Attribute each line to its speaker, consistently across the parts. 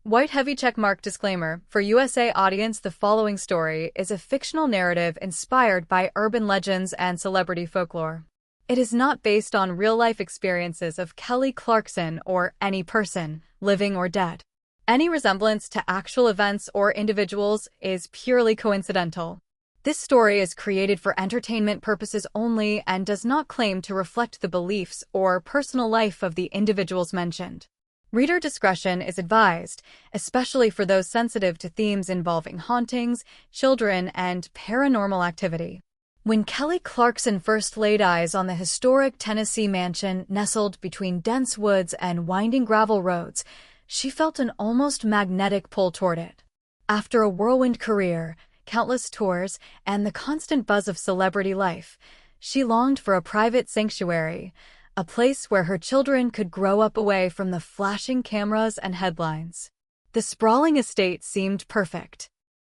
Speaker 1: White heavy checkmark disclaimer. For USA audience, the following story is a fictional narrative inspired by urban legends and celebrity folklore. It is not based on real-life experiences of Kelly Clarkson or any person, living or dead. Any resemblance to actual events or individuals is purely coincidental. This story is created for entertainment purposes only and does not claim to reflect the beliefs or personal life of the individuals mentioned. Reader discretion is advised, especially for those sensitive to themes involving hauntings, children, and paranormal activity. When Kelly Clarkson first laid eyes on the historic Tennessee mansion nestled between dense woods and winding gravel roads, she felt an almost magnetic pull toward it. After a whirlwind career, countless tours, and the constant buzz of celebrity life, she longed for a private sanctuary, a place where her children could grow up away from the flashing cameras and headlines. The sprawling estate seemed perfect.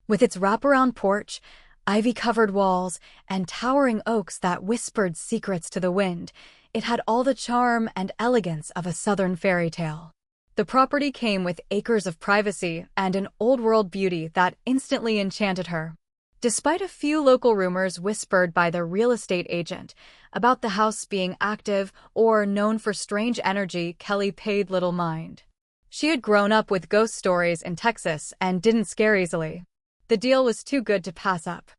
Speaker 1: With its wraparound porch, ivy-covered walls, and towering oaks that whispered secrets to the wind, it had all the charm and elegance of a southern fairy tale. The property came with acres of privacy and an old-world beauty that instantly enchanted her. Despite a few local rumors whispered by the real estate agent about the house being active or known for strange energy, Kelly paid little mind. She had grown up with ghost stories in Texas and didn't scare easily. The deal was too good to pass up.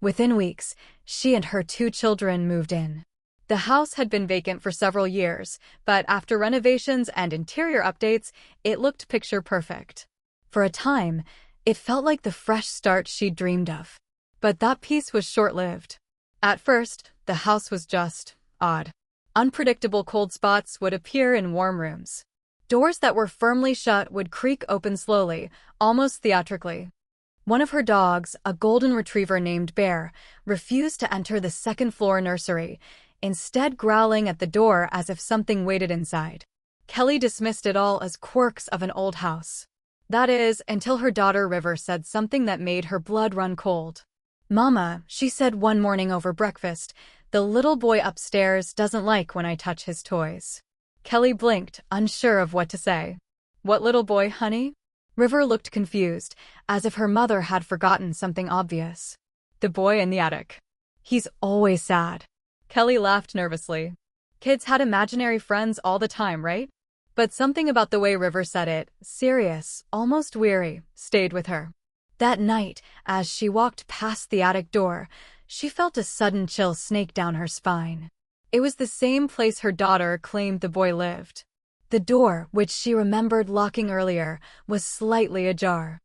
Speaker 1: Within weeks, she and her 2 children moved in. The house had been vacant for several years, but after renovations and interior updates, it looked picture perfect. For a time, it felt like the fresh start she'd dreamed of. But that peace was short-lived. At first, the house was just odd. Unpredictable cold spots would appear in warm rooms. Doors that were firmly shut would creak open slowly, almost theatrically. One of her dogs, a golden retriever named Bear, refused to enter the second-floor nursery, instead growling at the door as if something waited inside. Kelly dismissed it all as quirks of an old house. That is, until her daughter River said something that made her blood run cold. "Mama," she said one morning over breakfast, "the little boy upstairs doesn't like when I touch his toys." Kelly blinked, unsure of what to say. "What little boy, honey?" River looked confused, as if her mother had forgotten something obvious. "The boy in the attic. He's always sad." Kelly laughed nervously. Kids had imaginary friends all the time, right? But something about the way River said it, serious, almost weary, stayed with her. That night, as she walked past the attic door, she felt a sudden chill snake down her spine. It was the same place her daughter claimed the boy lived. The door, which she remembered locking earlier, was slightly ajar.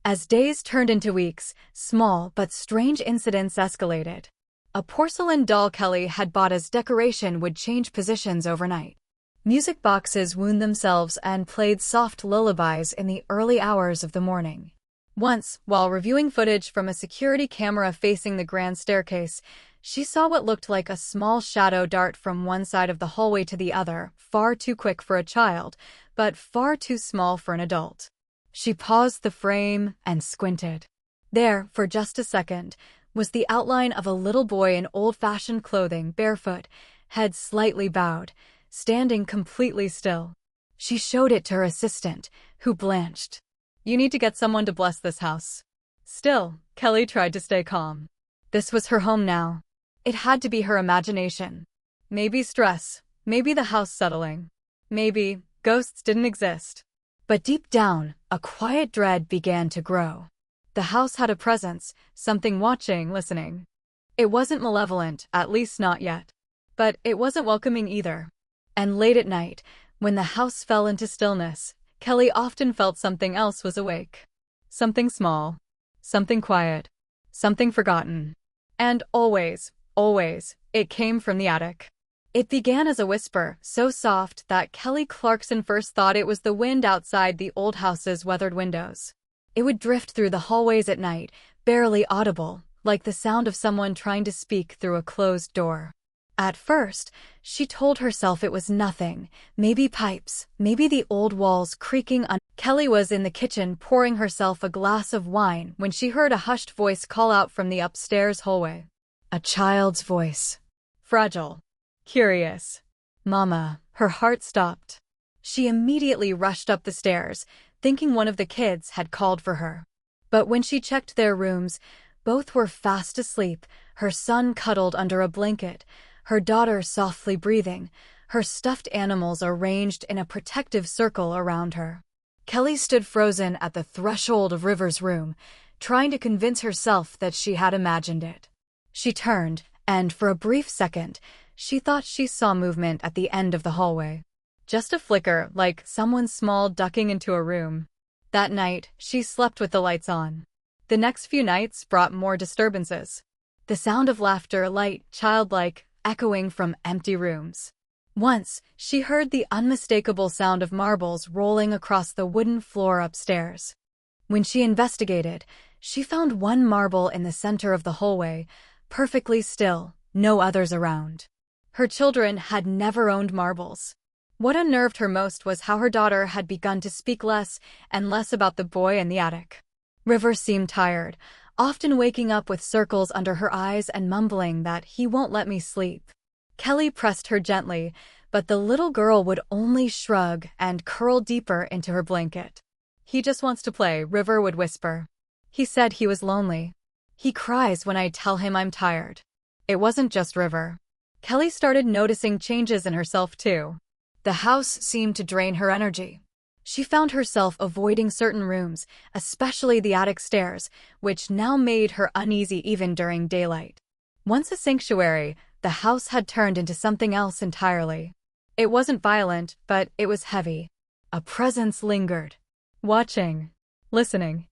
Speaker 1: As days turned into weeks, small but strange incidents escalated. A porcelain doll Kelly had bought as decoration would change positions overnight. Music boxes wound themselves and played soft lullabies in the early hours of the morning. Once, while reviewing footage from a security camera facing the grand staircase, she saw what looked like a small shadow dart from one side of the hallway to the other, far too quick for a child, but far too small for an adult. She paused the frame and squinted. There, for just a second, was the outline of a little boy in old-fashioned clothing, barefoot, head slightly bowed, standing completely still. She showed it to her assistant, who blanched. "You need to get someone to bless this house." Still, Kelly tried to stay calm. This was her home now. It had to be her imagination. Maybe stress, maybe the house settling, maybe ghosts didn't exist. But deep down, a quiet dread began to grow. The house had a presence, something watching, listening. It wasn't malevolent, at least not yet. But it wasn't welcoming either. And late at night, when the house fell into stillness, Kelly often felt something else was awake. Something small, something quiet, something forgotten. And always, it came from the attic. It began as a whisper, so soft that Kelly Clarkson first thought it was the wind outside the old house's weathered windows. It would drift through the hallways at night, barely audible, like the sound of someone trying to speak through a closed door. At first, she told herself it was nothing, maybe pipes, maybe the old walls creaking. Kelly was in the kitchen pouring herself a glass of wine when she heard a hushed voice call out from the upstairs hallway. A child's voice. Fragile. Curious. "Mama," her heart stopped. She immediately rushed up the stairs, thinking one of the kids had called for her. But when she checked their rooms, both were fast asleep, her son cuddled under a blanket, her daughter softly breathing, her stuffed animals arranged in a protective circle around her. Kelly stood frozen at the threshold of River's room, trying to convince herself that she had imagined it. She turned, and for a brief second, she thought she saw movement at the end of the hallway. Just a flicker, like someone small ducking into a room. That night, she slept with the lights on. The next few nights brought more disturbances. The sound of laughter, light, childlike, echoing from empty rooms. Once, she heard the unmistakable sound of marbles rolling across the wooden floor upstairs. When she investigated, she found one marble in the center of the hallway, perfectly still, no others around. Her children had never owned marbles. What unnerved her most was how her daughter had begun to speak less and less about the boy in the attic. River seemed tired, often waking up with circles under her eyes and mumbling that he won't let me sleep. Kelly pressed her gently, but the little girl would only shrug and curl deeper into her blanket. He just wants to play, River would whisper. He said he was lonely. He cries when I tell him I'm tired. It wasn't just River. Kelly started noticing changes in herself too. The house seemed to drain her energy. She found herself avoiding certain rooms, especially the attic stairs, which now made her uneasy even during daylight. Once a sanctuary, the house had turned into something else entirely. It wasn't violent, but it was heavy. A presence lingered. Watching. Listening.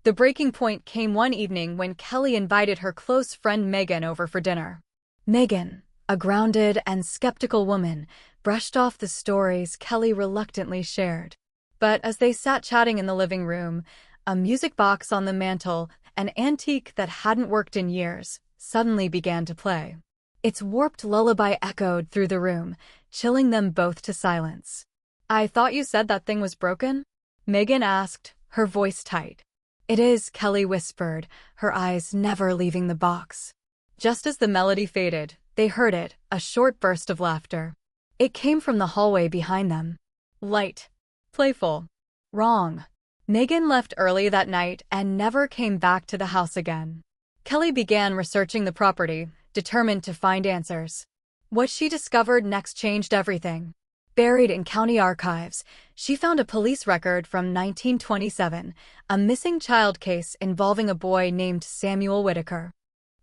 Speaker 1: The breaking point came one evening when Kelly invited her close friend Megan over for dinner. Megan, a grounded and skeptical woman, brushed off the stories Kelly reluctantly shared. But as they sat chatting in the living room, a music box on the mantel, an antique that hadn't worked in years, suddenly began to play. Its warped lullaby echoed through the room, chilling them both to silence. "I thought you said that thing was broken?" Megan asked, her voice tight. "It is," Kelly whispered, her eyes never leaving the box. Just as the melody faded, they heard it, a short burst of laughter. It came from the hallway behind them. Light. Playful. Wrong. Megan left early that night and never came back to the house again. Kelly began researching the property, determined to find answers. What she discovered next changed everything. Buried in county archives, she found a police record from 1927, a missing child case involving a boy named Samuel Whitaker.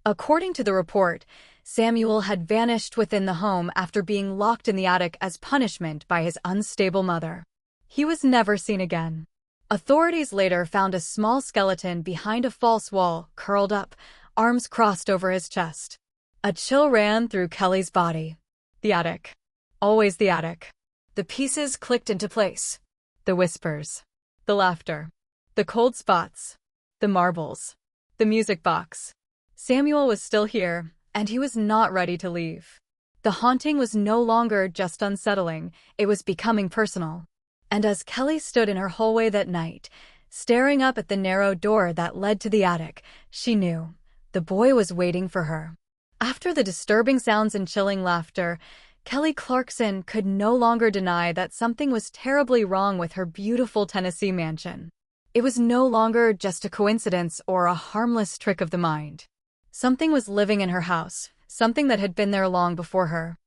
Speaker 1: According to the report, Samuel had vanished within the home after being locked in the attic as punishment by his unstable mother. He was never seen again. Authorities later found a small skeleton behind a false wall, curled up, arms crossed over his chest. A chill ran through Kelly's body. The attic. Always the attic. The pieces clicked into place. The whispers. The laughter. The cold spots. The marbles. The music box. Samuel was still here, and he was not ready to leave. The haunting was no longer just unsettling, it was becoming personal. And as Kelly stood in her hallway that night, staring up at the narrow door that led to the attic, she knew the boy was waiting for her. After the disturbing sounds and chilling laughter, Kelly Clarkson could no longer deny that something was terribly wrong with her beautiful Tennessee mansion. It was no longer just a coincidence or a harmless trick of the mind. Something was living in her house, something that had been there long before her.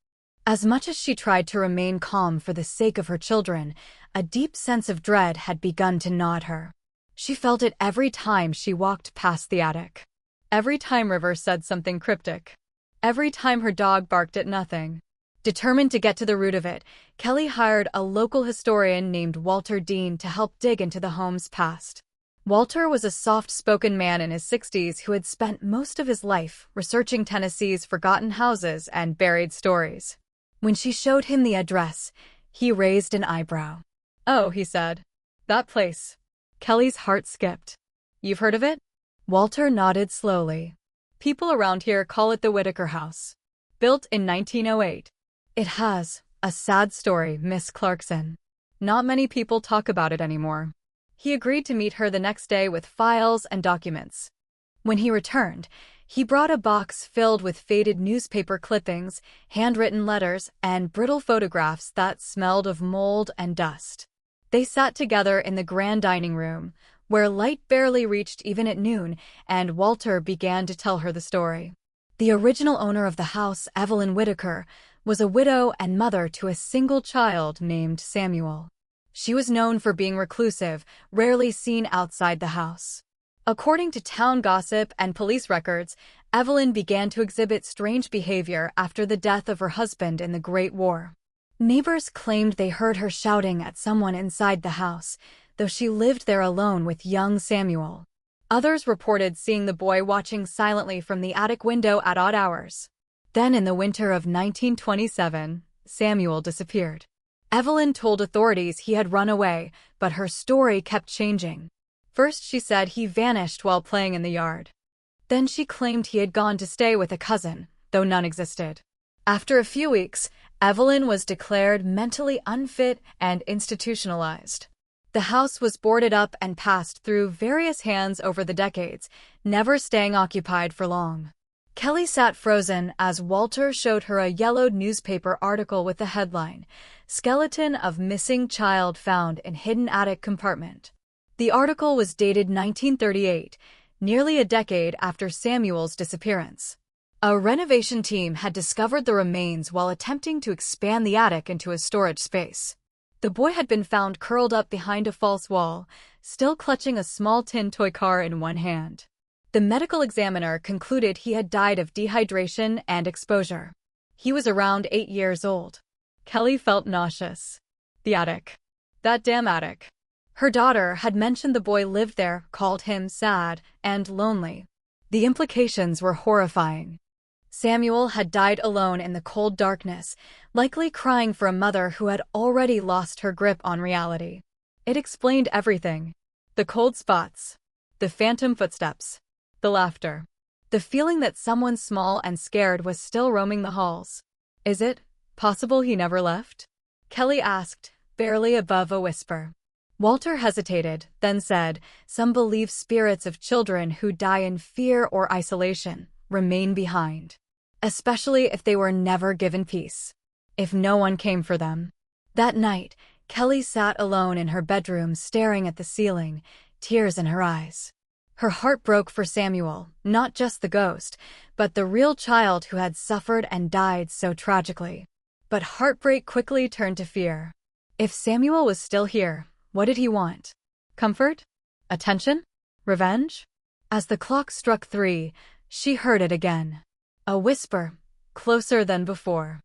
Speaker 1: As much as she tried to remain calm for the sake of her children, a deep sense of dread had begun to gnaw at her. She felt it every time she walked past the attic. Every time River said something cryptic. Every time her dog barked at nothing. Determined to get to the root of it, Kelly hired a local historian named Walter Dean to help dig into the home's past. Walter was a soft-spoken man in his 60s who had spent most of his life researching Tennessee's forgotten houses and buried stories. When she showed him the address, he raised an eyebrow. "Oh," he said. "That place." Kelly's heart skipped. "You've heard of it?" Walter nodded slowly. "People around here call it the Whitaker House. Built in 1908. It has a sad story, Miss Clarkson. Not many people talk about it anymore." He agreed to meet her the next day with files and documents. When he returned, he brought a box filled with faded newspaper clippings, handwritten letters, and brittle photographs that smelled of mold and dust. They sat together in the grand dining room, where light barely reached even at noon, and Walter began to tell her the story. The original owner of the house, Evelyn Whitaker, was a widow and mother to a single child named Samuel. She was known for being reclusive, rarely seen outside the house. According to town gossip and police records, Evelyn began to exhibit strange behavior after the death of her husband in the Great War. Neighbors claimed they heard her shouting at someone inside the house, though she lived there alone with young Samuel. Others reported seeing the boy watching silently from the attic window at odd hours. Then in the winter of 1927, Samuel disappeared. Evelyn told authorities he had run away, but her story kept changing. First she said he vanished while playing in the yard. Then she claimed he had gone to stay with a cousin, though none existed. After a few weeks, Evelyn was declared mentally unfit and institutionalized. The house was boarded up and passed through various hands over the decades, never staying occupied for long. Kelly sat frozen as Walter showed her a yellowed newspaper article with the headline, "Skeleton of Missing Child Found in Hidden Attic Compartment." The article was dated 1938, nearly a decade after Samuel's disappearance. A renovation team had discovered the remains while attempting to expand the attic into a storage space. The boy had been found curled up behind a false wall, still clutching a small tin toy car in one hand. The medical examiner concluded he had died of dehydration and exposure. He was around 8 years old. Kelly felt nauseous. The attic. That damn attic. Her daughter had mentioned the boy lived there, called him sad and lonely. The implications were horrifying. Samuel had died alone in the cold darkness, likely crying for a mother who had already lost her grip on reality. It explained everything. The cold spots. The phantom footsteps. The laughter. The feeling that someone small and scared was still roaming the halls. Is it possible he never left? Kelly asked, barely above a whisper. Walter hesitated, then said, "Some believe spirits of children who die in fear or isolation remain behind, especially if they were never given peace, if no one came for them." That night, Kelly sat alone in her bedroom staring at the ceiling, tears in her eyes. Her heart broke for Samuel, not just the ghost, but the real child who had suffered and died so tragically. But heartbreak quickly turned to fear. If Samuel was still here, what did he want? Comfort? Attention? Revenge? As the clock struck 3, she heard it again. A whisper, closer than before.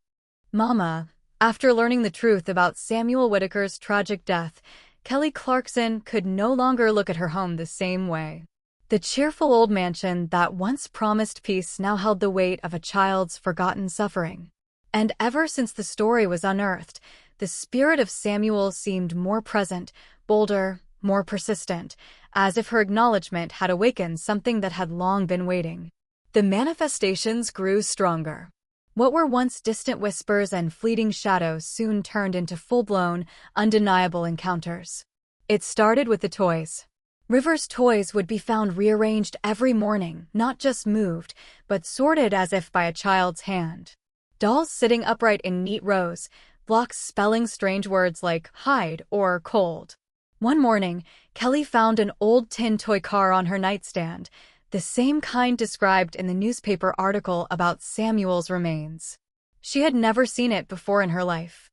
Speaker 1: "Mama." After learning the truth about Samuel Whitaker's tragic death, Kelly Clarkson could no longer look at her home the same way. The cheerful old mansion that once promised peace now held the weight of a child's forgotten suffering. And ever since the story was unearthed, the spirit of Samuel seemed more present, bolder, more persistent, as if her acknowledgement had awakened something that had long been waiting. The manifestations grew stronger. What were once distant whispers and fleeting shadows soon turned into full-blown, undeniable encounters. It started with the toys. River's toys would be found rearranged every morning, not just moved, but sorted as if by a child's hand. Dolls sitting upright in neat rows, blocks spelling strange words like hide or cold. One morning, Kelly found an old tin toy car on her nightstand, the same kind described in the newspaper article about Samuel's remains. She had never seen it before in her life.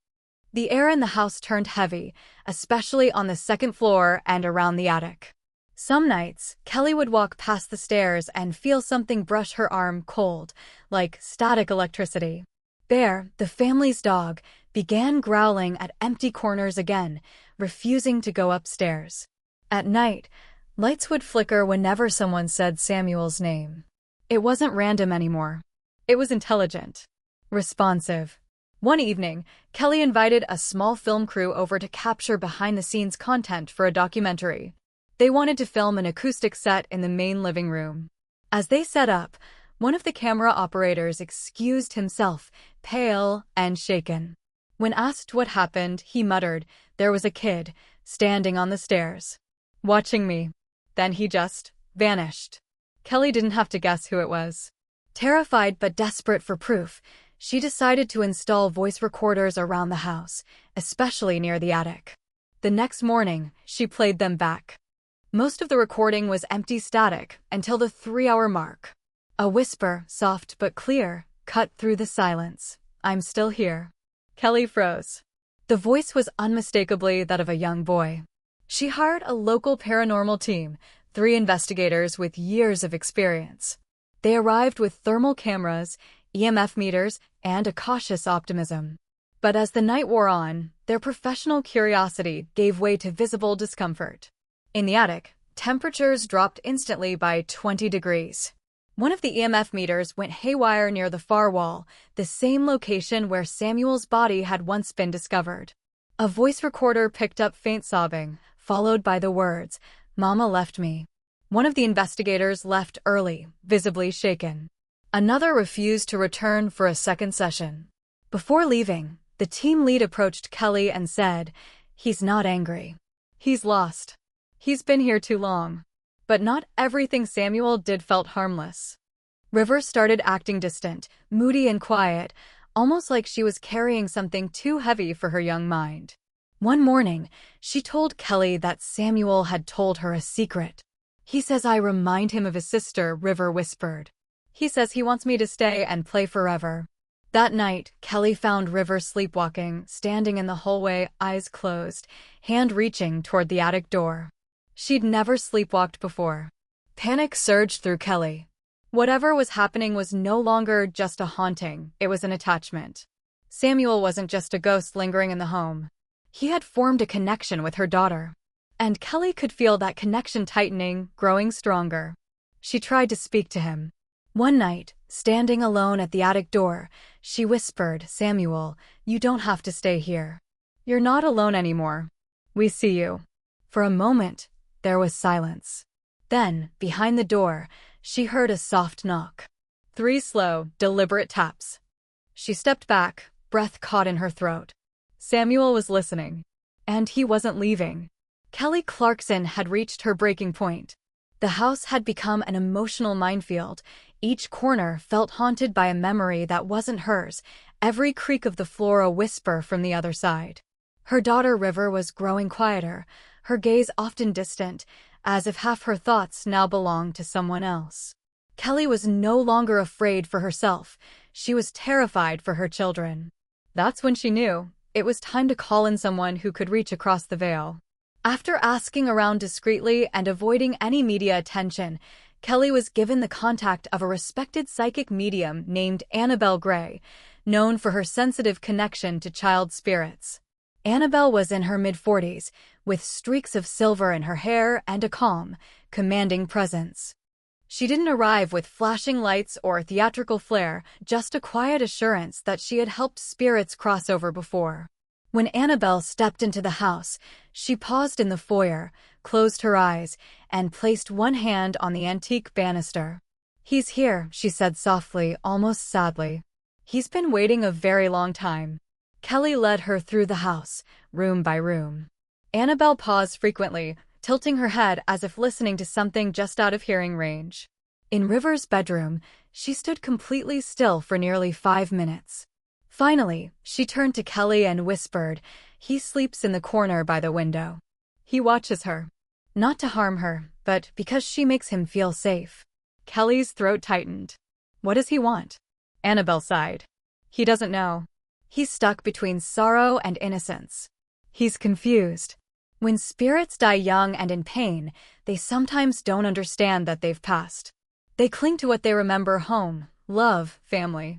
Speaker 1: The air in the house turned heavy, especially on the second floor and around the attic. Some nights, Kelly would walk past the stairs and feel something brush her arm cold, like static electricity. Bear, the family's dog, began growling at empty corners again, refusing to go upstairs. At night, lights would flicker whenever someone said Samuel's name. It wasn't random anymore. It was intelligent. Responsive. One evening, Kelly invited a small film crew over to capture behind-the-scenes content for a documentary. They wanted to film an acoustic set in the main living room. As they set up, one of the camera operators excused himself, pale and shaken. When asked what happened, he muttered, "There was a kid, standing on the stairs, watching me." Then he just vanished. Kelly didn't have to guess who it was. Terrified but desperate for proof, she decided to install voice recorders around the house, especially near the attic. The next morning, she played them back. Most of the recording was empty static until the 3-hour mark. A whisper, soft but clear, cut through the silence. "I'm still here." Kelly froze. The voice was unmistakably that of a young boy. She hired a local paranormal team, 3 investigators with years of experience. They arrived with thermal cameras, EMF meters, and a cautious optimism. But as the night wore on, their professional curiosity gave way to visible discomfort. In the attic, temperatures dropped instantly by 20 degrees. One of the EMF meters went haywire near the far wall, the same location where Samuel's body had once been discovered. A voice recorder picked up faint sobbing, followed by the words, "Mama left me." One of the investigators left early, visibly shaken. Another refused to return for a second session. Before leaving, the team lead approached Kelly and said, "He's not angry. He's lost. He's been here too long." But not everything Samuel did felt harmless. River started acting distant, moody and quiet, almost like she was carrying something too heavy for her young mind. One morning, she told Kelly that Samuel had told her a secret. "He says I remind him of his sister," River whispered. "He says he wants me to stay and play forever." That night, Kelly found River sleepwalking, standing in the hallway, eyes closed, hand reaching toward the attic door. She'd never sleepwalked before. Panic surged through Kelly. Whatever was happening was no longer just a haunting, it was an attachment. Samuel wasn't just a ghost lingering in the home. He had formed a connection with her daughter. And Kelly could feel that connection tightening, growing stronger. She tried to speak to him. One night, standing alone at the attic door, she whispered, "Samuel, you don't have to stay here. You're not alone anymore. We see you." For a moment, there was silence. Then, behind the door, she heard a soft knock. 3 slow, deliberate taps. She stepped back, breath caught in her throat. Samuel was listening. And he wasn't leaving. Kelly Clarkson had reached her breaking point. The house had become an emotional minefield. Each corner felt haunted by a memory that wasn't hers, every creak of the floor a whisper from the other side. Her daughter River was growing quieter, her gaze often distant, as if half her thoughts now belonged to someone else. Kelly was no longer afraid for herself, she was terrified for her children. That's when she knew it was time to call in someone who could reach across the veil. After asking around discreetly and avoiding any media attention, Kelly was given the contact of a respected psychic medium named Annabelle Gray, known for her sensitive connection to child spirits. Annabelle was in her mid-40s, with streaks of silver in her hair and a calm, commanding presence. She didn't arrive with flashing lights or theatrical flair, just a quiet assurance that she had helped spirits cross over before. When Annabelle stepped into the house, she paused in the foyer, closed her eyes, and placed one hand on the antique banister. "He's here," she said softly, almost sadly. "He's been waiting a very long time." Kelly led her through the house, room by room. Annabelle paused frequently, tilting her head as if listening to something just out of hearing range. In River's bedroom, she stood completely still for nearly 5 minutes. Finally, she turned to Kelly and whispered, "He sleeps in the corner by the window. He watches her. Not to harm her, but because she makes him feel safe." Kelly's throat tightened. "What does he want?" Annabelle sighed. "He doesn't know. He's stuck between sorrow and innocence. He's confused. When spirits die young and in pain, they sometimes don't understand that they've passed. They cling to what they remember: home, love, family.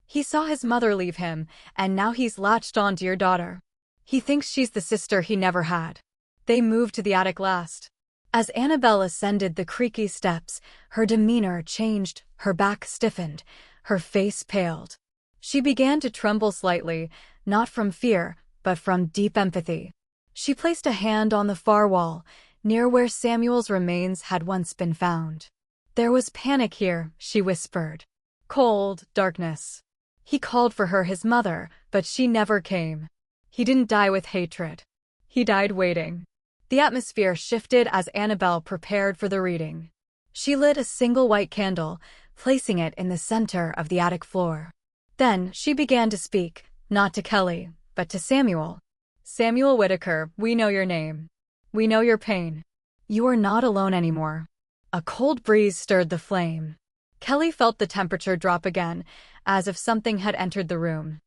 Speaker 1: He saw his mother leave him, and now he's latched on to your daughter. He thinks she's the sister he never had. They moved to the attic last." As Annabelle ascended the creaky steps, her demeanor changed, her back stiffened, her face paled. She began to tremble slightly, not from fear, but from deep empathy. She placed a hand on the far wall, near where Samuel's remains had once been found. "There was panic here," she whispered. "Cold, darkness. He called for her, his mother, but she never came. He didn't die with hatred. He died waiting." The atmosphere shifted as Annabelle prepared for the reading. She lit a single white candle, placing it in the center of the attic floor. Then she began to speak, not to Kelly, but to Samuel. Samuel Whitaker, we know your name. We know your pain. You are not alone anymore. A cold breeze stirred the flame. Kelly felt the temperature drop again, as if something had entered the room.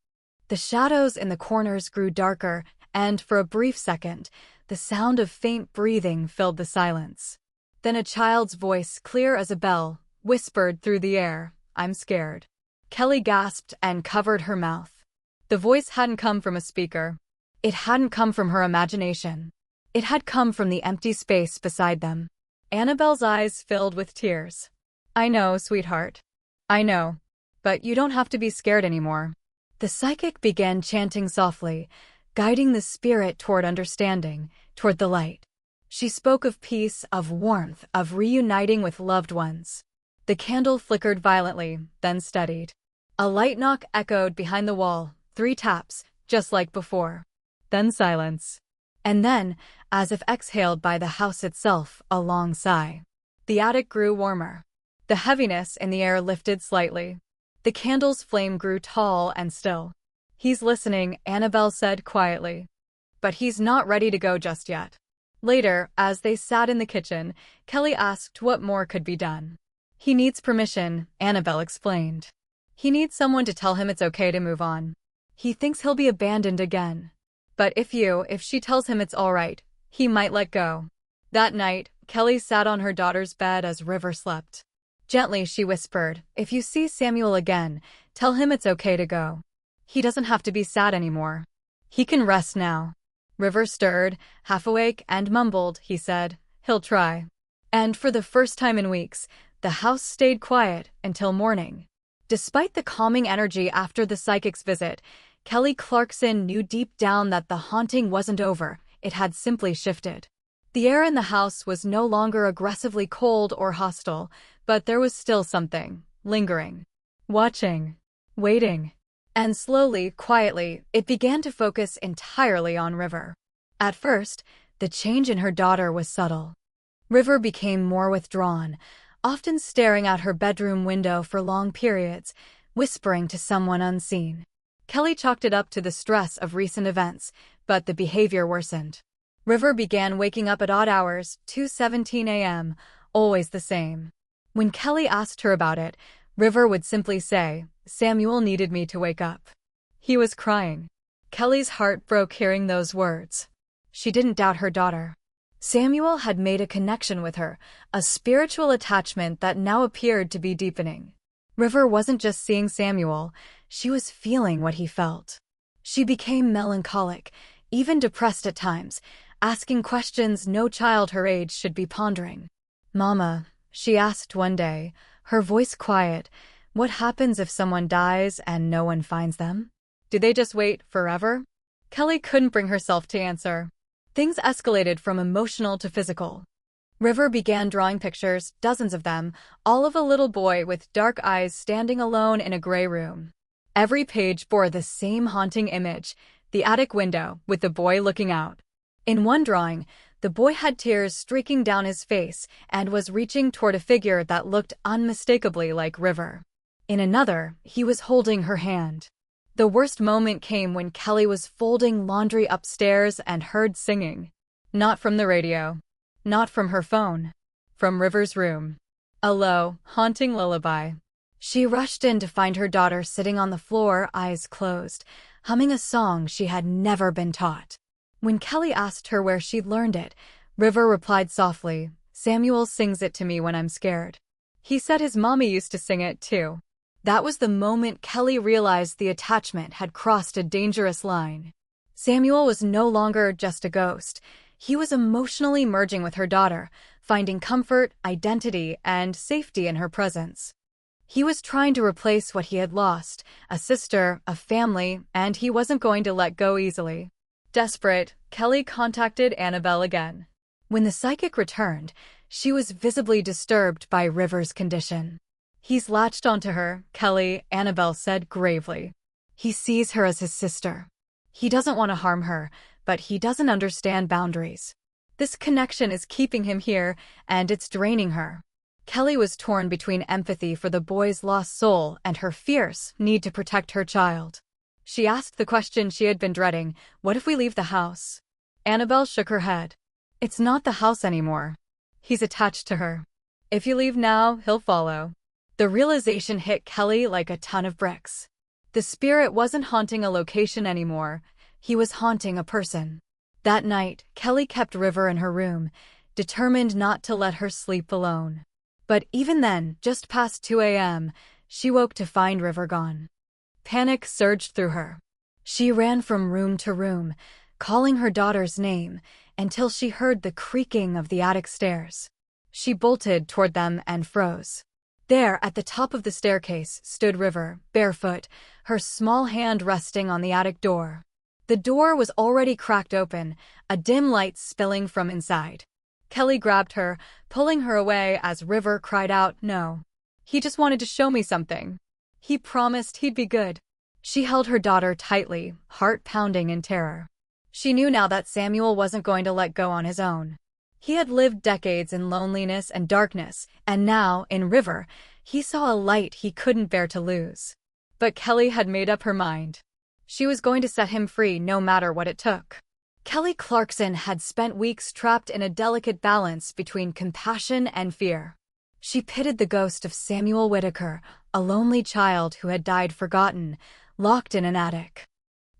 Speaker 1: The shadows in the corners grew darker, and for a brief second, the sound of faint breathing filled the silence. Then a child's voice, clear as a bell, whispered through the air, "I'm scared." Kelly gasped and covered her mouth. The voice hadn't come from a speaker. It hadn't come from her imagination. It had come from the empty space beside them. Annabelle's eyes filled with tears. "I know, sweetheart. I know. But you don't have to be scared anymore." The psychic began chanting softly, guiding the spirit toward understanding, toward the light. She spoke of peace, of warmth, of reuniting with loved ones. The candle flickered violently, then steadied. A light knock echoed behind the wall, 3 taps, just like before. Then silence. And then, as if exhaled by the house itself, a long sigh. The attic grew warmer. The heaviness in the air lifted slightly. The candle's flame grew tall and still. "He's listening," Annabelle said quietly. "But he's not ready to go just yet." Later, as they sat in the kitchen, Kelly asked what more could be done. "He needs permission," Annabelle explained. "He needs someone to tell him it's okay to move on. He thinks he'll be abandoned again. But if she tells him it's all right, he might let go." That night, Kelly sat on her daughter's bed as River slept. Gently, she whispered, "If you see Samuel again, tell him it's okay to go. He doesn't have to be sad anymore. He can rest now." River stirred, half awake, and mumbled, he said, "He'll try." And for the first time in weeks, the house stayed quiet until morning. Despite the calming energy after the psychic's visit, Kelly Clarkson knew deep down that the haunting wasn't over, it had simply shifted. The air in the house was no longer aggressively cold or hostile, but there was still something, lingering, watching, waiting. And slowly, quietly, it began to focus entirely on River. At first, the change in her daughter was subtle. River became more withdrawn, often staring out her bedroom window for long periods, whispering to someone unseen. Kelly chalked it up to the stress of recent events, but the behavior worsened. River began waking up at odd hours, 2:17 a.m., always the same. When Kelly asked her about it, River would simply say, "Samuel needed me to wake up. He was crying." Kelly's heart broke hearing those words. She didn't doubt her daughter. Samuel had made a connection with her, a spiritual attachment that now appeared to be deepening. River wasn't just seeing Samuel, she was feeling what he felt. She became melancholic, even depressed at times, asking questions no child her age should be pondering. "Mama," she asked one day, her voice quiet, "what happens if someone dies and no one finds them? Do they just wait forever?" Kelly couldn't bring herself to answer. Things escalated from emotional to physical. River began drawing pictures, dozens of them, all of a little boy with dark eyes standing alone in a gray room. Every page bore the same haunting image, the attic window with the boy looking out. In one drawing, the boy had tears streaking down his face and was reaching toward a figure that looked unmistakably like River. In another, he was holding her hand. The worst moment came when Kelly was folding laundry upstairs and heard singing. Not from the radio. Not from her phone. From River's room. A low, haunting lullaby. She rushed in to find her daughter sitting on the floor, eyes closed, humming a song she had never been taught. When Kelly asked her where she'd learned it, River replied softly, "Samuel sings it to me when I'm scared. He said his mommy used to sing it too." That was the moment Kelly realized the attachment had crossed a dangerous line. Samuel was no longer just a ghost. He was emotionally merging with her daughter, finding comfort, identity, and safety in her presence. He was trying to replace what he had lost, a sister, a family, and he wasn't going to let go easily. Desperate, Kelly contacted Annabelle again. When the psychic returned, she was visibly disturbed by River's condition. "He's latched onto her," Kelly, Annabelle said gravely. "He sees her as his sister. He doesn't want to harm her, but he doesn't understand boundaries. This connection is keeping him here, and it's draining her." Kelly was torn between empathy for the boy's lost soul and her fierce need to protect her child. She asked the question she had been dreading, "What if we leave the house?" Annabelle shook her head. "It's not the house anymore. He's attached to her. If you leave now, he'll follow." The realization hit Kelly like a ton of bricks. The spirit wasn't haunting a location anymore. He was haunting a person. That night, Kelly kept River in her room, determined not to let her sleep alone. But even then, just past 2 a.m., she woke to find River gone. Panic surged through her. She ran from room to room, calling her daughter's name, until she heard the creaking of the attic stairs. She bolted toward them and froze. There, at the top of the staircase, stood River, barefoot, her small hand resting on the attic door. The door was already cracked open, a dim light spilling from inside. Kelly grabbed her, pulling her away as River cried out, "No. He just wanted to show me something. He promised he'd be good." She held her daughter tightly, heart pounding in terror. She knew now that Samuel wasn't going to let go on his own. He had lived decades in loneliness and darkness, and now, in River, he saw a light he couldn't bear to lose. But Kelly had made up her mind. She was going to set him free no matter what it took. Kelly Clarkson had spent weeks trapped in a delicate balance between compassion and fear. She pitted the ghost of Samuel Whitaker, a lonely child who had died forgotten, locked in an attic.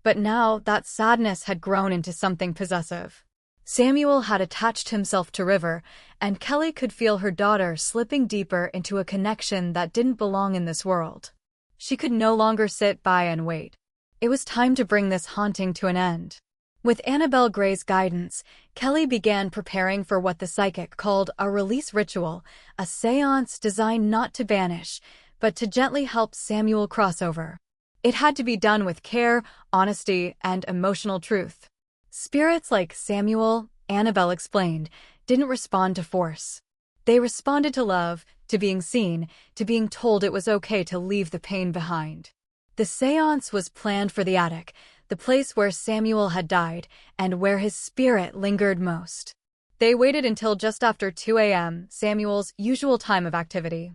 Speaker 1: But now that sadness had grown into something possessive. Samuel had attached himself to River, and Kelly could feel her daughter slipping deeper into a connection that didn't belong in this world. She could no longer sit by and wait. It was time to bring this haunting to an end. With Annabelle Gray's guidance, Kelly began preparing for what the psychic called a release ritual, a seance designed not to banish, but to gently help Samuel cross over. It had to be done with care, honesty, and emotional truth. Spirits like Samuel, Annabelle explained, didn't respond to force. They responded to love, to being seen, to being told it was okay to leave the pain behind. The seance was planned for the attic, the place where Samuel had died, and where his spirit lingered most. They waited until just after 2 a.m., Samuel's usual time of activity.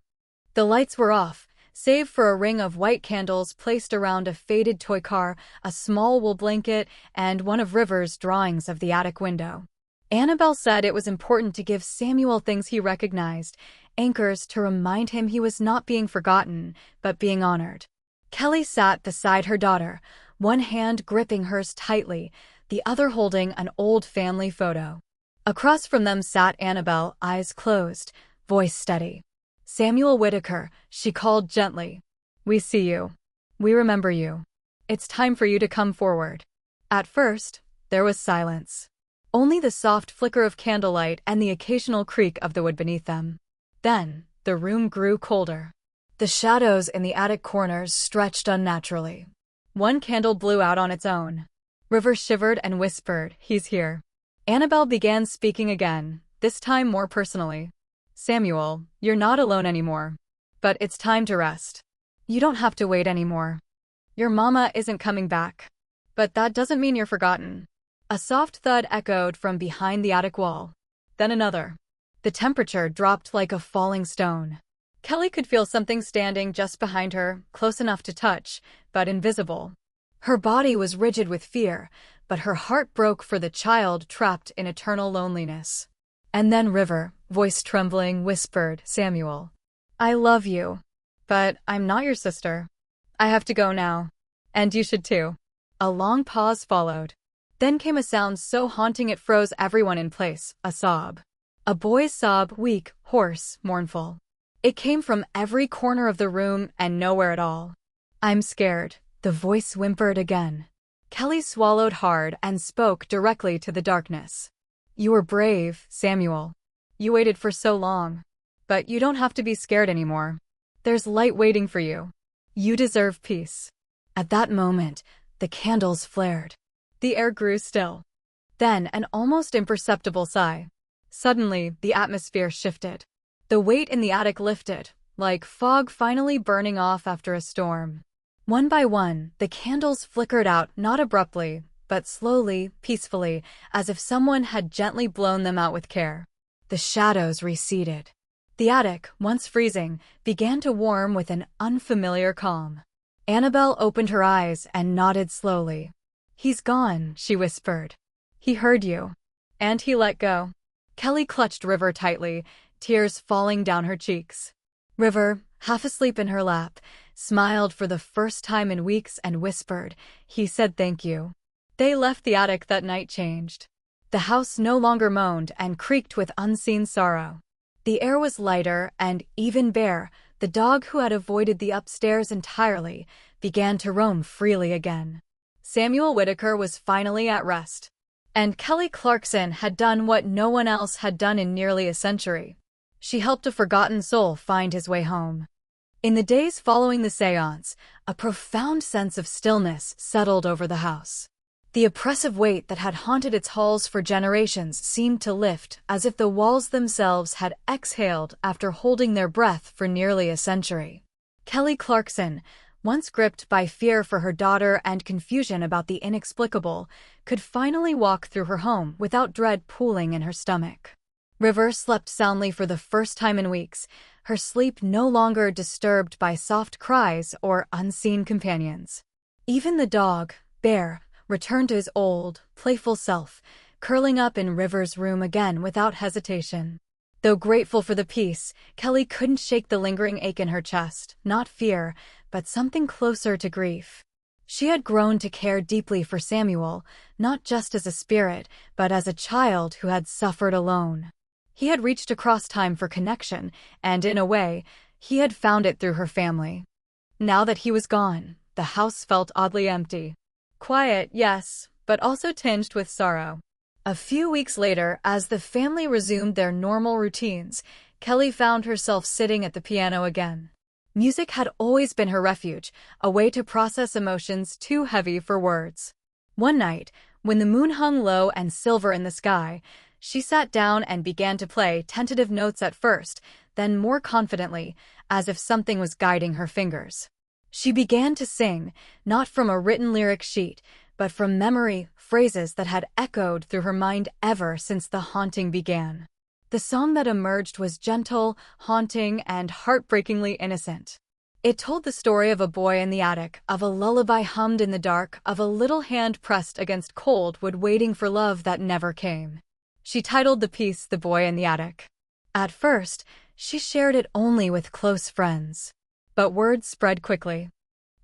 Speaker 1: The lights were off, save for a ring of white candles placed around a faded toy car, a small wool blanket, and one of River's drawings of the attic window. Annabelle said it was important to give Samuel things he recognized, anchors to remind him he was not being forgotten, but being honored. Kelly sat beside her daughter, one hand gripping hers tightly, the other holding an old family photo. Across from them sat Annabelle, eyes closed, voice steady. "Samuel Whitaker," she called gently. "We see you. We remember you. It's time for you to come forward." At first, there was silence. Only the soft flicker of candlelight and the occasional creak of the wood beneath them. Then, the room grew colder. The shadows in the attic corners stretched unnaturally. One candle blew out on its own. River shivered and whispered, "He's here." Annabelle began speaking again, this time more personally. "Samuel, you're not alone anymore. But it's time to rest. You don't have to wait anymore. Your mama isn't coming back. But that doesn't mean you're forgotten." A soft thud echoed from behind the attic wall. Then another. The temperature dropped like a falling stone. Kelly could feel something standing just behind her, close enough to touch, but invisible. Her body was rigid with fear, but her heart broke for the child trapped in eternal loneliness. And then River, voice trembling, whispered, "Samuel, I love you, but I'm not your sister. I have to go now. And you should too." A long pause followed. Then came a sound so haunting it froze everyone in place, a sob. A boy's sob, weak, hoarse, mournful. It came from every corner of the room and nowhere at all. "I'm scared," the voice whimpered again. Kelly swallowed hard and spoke directly to the darkness. "You were brave, Samuel. You waited for so long. But you don't have to be scared anymore. There's light waiting for you. You deserve peace." At that moment, the candles flared. The air grew still. Then an almost imperceptible sigh. Suddenly, the atmosphere shifted. The weight in the attic lifted, like fog finally burning off after a storm. One by one, the candles flickered out, not abruptly, but slowly, peacefully, as if someone had gently blown them out with care. The shadows receded. The attic, once freezing, began to warm with an unfamiliar calm. Annabelle opened her eyes and nodded slowly. "He's gone," she whispered. "He heard you." And he let go. Kelly clutched River tightly, tears falling down her cheeks. River, half asleep in her lap, smiled for the first time in weeks and whispered, "He said thank you." They left the attic that night changed. The house no longer moaned and creaked with unseen sorrow. The air was lighter, and even Bear, the dog who had avoided the upstairs entirely, began to roam freely again. Samuel Whitaker was finally at rest. And Kelly Clarkson had done what no one else had done in nearly a century. She helped a forgotten soul find his way home. In the days following the séance, a profound sense of stillness settled over the house. The oppressive weight that had haunted its halls for generations seemed to lift, as if the walls themselves had exhaled after holding their breath for nearly a century. Kelly Clarkson, once gripped by fear for her daughter and confusion about the inexplicable, could finally walk through her home without dread pooling in her stomach. River slept soundly for the first time in weeks, her sleep no longer disturbed by soft cries or unseen companions. Even the dog, Bear, returned to his old, playful self, curling up in River's room again without hesitation. Though grateful for the peace, Kelly couldn't shake the lingering ache in her chest, not fear, but something closer to grief. She had grown to care deeply for Samuel, not just as a spirit, but as a child who had suffered alone. He had reached across time for connection, and in a way, he had found it through her family. Now that he was gone, the house felt oddly empty. Quiet, yes, but also tinged with sorrow. A few weeks later, as the family resumed their normal routines, Kelly found herself sitting at the piano again. Music had always been her refuge, a way to process emotions too heavy for words. One night, when the moon hung low and silver in the sky, she sat down and began to play tentative notes at first, then more confidently, as if something was guiding her fingers. She began to sing, not from a written lyric sheet, but from memory, phrases that had echoed through her mind ever since the haunting began. The song that emerged was gentle, haunting, and heartbreakingly innocent. It told the story of a boy in the attic, of a lullaby hummed in the dark, of a little hand pressed against cold wood waiting for love that never came. She titled the piece "The Boy in the Attic." At first, she shared it only with close friends. But word spread quickly.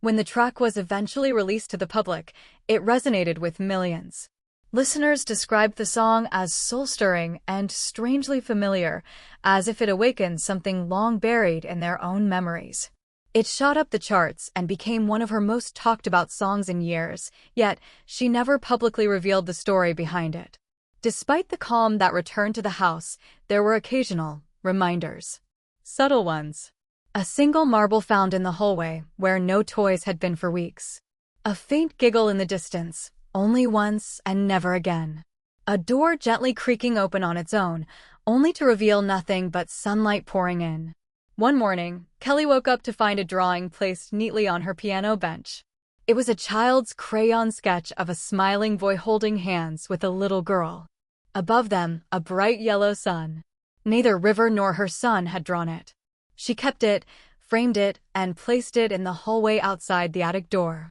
Speaker 1: When the track was eventually released to the public, it resonated with millions. Listeners described the song as soul-stirring and strangely familiar, as if it awakened something long buried in their own memories. It shot up the charts and became one of her most talked-about songs in years, yet she never publicly revealed the story behind it. Despite the calm that returned to the house, there were occasional reminders. Subtle ones. A single marble found in the hallway, where no toys had been for weeks. A faint giggle in the distance, only once and never again. A door gently creaking open on its own, only to reveal nothing but sunlight pouring in. One morning, Kelly woke up to find a drawing placed neatly on her piano bench. It was a child's crayon sketch of a smiling boy holding hands with a little girl. Above them, a bright yellow sun. Neither River nor her son had drawn it. She kept it, framed it, and placed it in the hallway outside the attic door.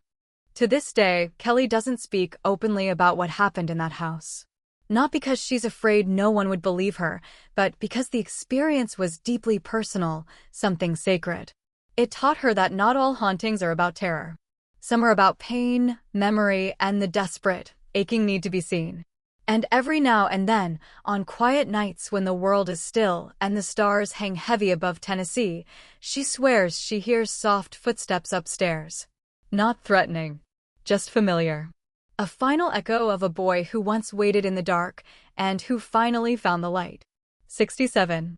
Speaker 1: To this day, Kelly doesn't speak openly about what happened in that house. Not because she's afraid no one would believe her, but because the experience was deeply personal, something sacred. It taught her that not all hauntings are about terror. Some are about pain, memory, and the desperate, aching need to be seen. And every now and then, on quiet nights when the world is still and the stars hang heavy above Tennessee, she swears she hears soft footsteps upstairs. Not threatening, just familiar. A final echo of a boy who once waited in the dark and who finally found the light. 67.